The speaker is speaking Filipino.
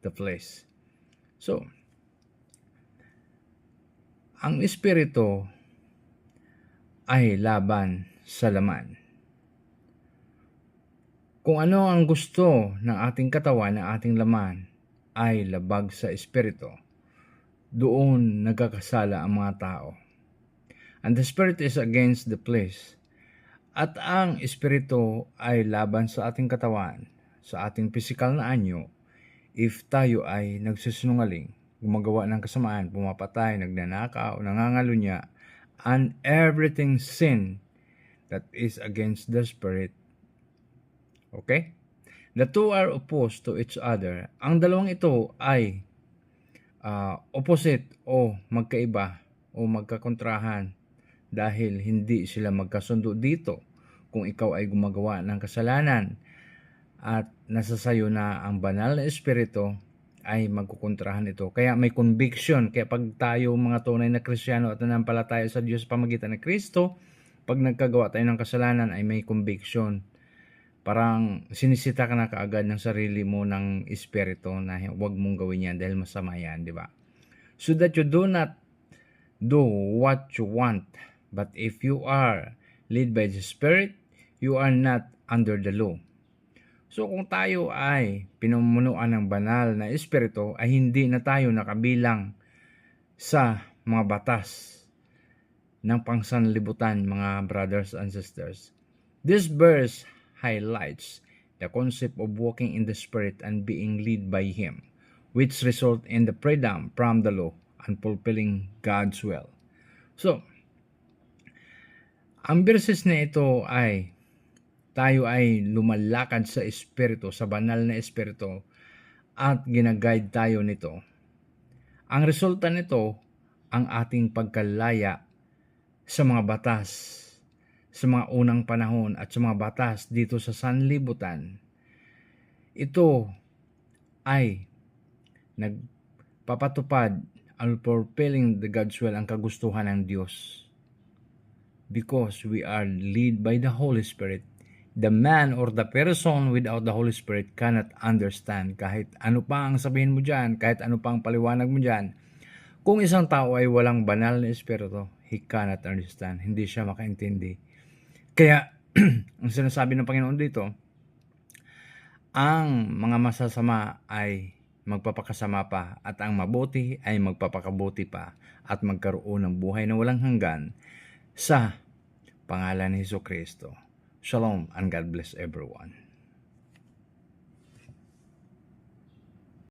the flesh. So, ang espiritu ay laban sa laman. Kung ano ang gusto ng ating katawan, ng ating laman, ay labag sa espiritu. Doon nagkakasala ang mga tao. And the spirit is against the flesh. At ang espiritu ay laban sa ating katawan, sa ating pisikal na anyo, if tayo ay nagsisinungaling, gumagawa ng kasamaan, pumapatay, nagnanakaw, nangangalunya, and everything sin that is against the spirit. Okay? The two are opposed to each other. Ang dalawang ito ay opposite o magkaiba o magkakontrahan dahil hindi sila magkasundo dito. Kung ikaw ay gumagawa ng kasalanan at nasa sayo na ang banal na espiritu, ay magkukontrahan ito. Kaya may conviction. Kaya pag tayo mga tunay na Kristiyano at nanampalataya sa Diyos sa pamagitan ng Kristo, pag nagkagawa tayo ng kasalanan ay may conviction. Parang sinisita ka na kaagad ng sarili mo ng espiritu na huwag mong gawin yan dahil masama yan, di ba? So that you do not do what you want. But if you are led by the Spirit, you are not under the law. So kung tayo ay pinumunuan ng banal na espiritu, ay hindi na tayo nakabilang sa mga batas ng pangsanlibutan, mga brothers and sisters. This verse highlights the concept of walking in the Spirit and being led by Him, which result in the freedom from the law and fulfilling God's will. So, ang verses na ito ay tayo ay lumalakad sa espiritu, sa banal na espiritu, at ginaguide tayo nito. Ang resulta nito, ang ating pagkalaya sa mga batas, sa mga unang panahon at sa mga batas dito sa sanlibutan. Ito ay nagpapatupad ang fulfilling the God's will, ang kagustuhan ng Diyos. Because we are led by the Holy Spirit. The man or the person without the Holy Spirit cannot understand. Kahit ano pa ang sabihin mo dyan, kahit ano pa ang paliwanag mo dyan, kung isang tao ay walang banal na espiritu, he cannot understand. Hindi siya makaintindi. Kaya, ang sinasabi ng Panginoon dito, ang mga masasama ay magpapakasama pa at ang mabuti ay magpapakabuti pa at magkaroon ng buhay na walang hanggan sa pangalan ni Jesucristo. Shalom and God bless everyone.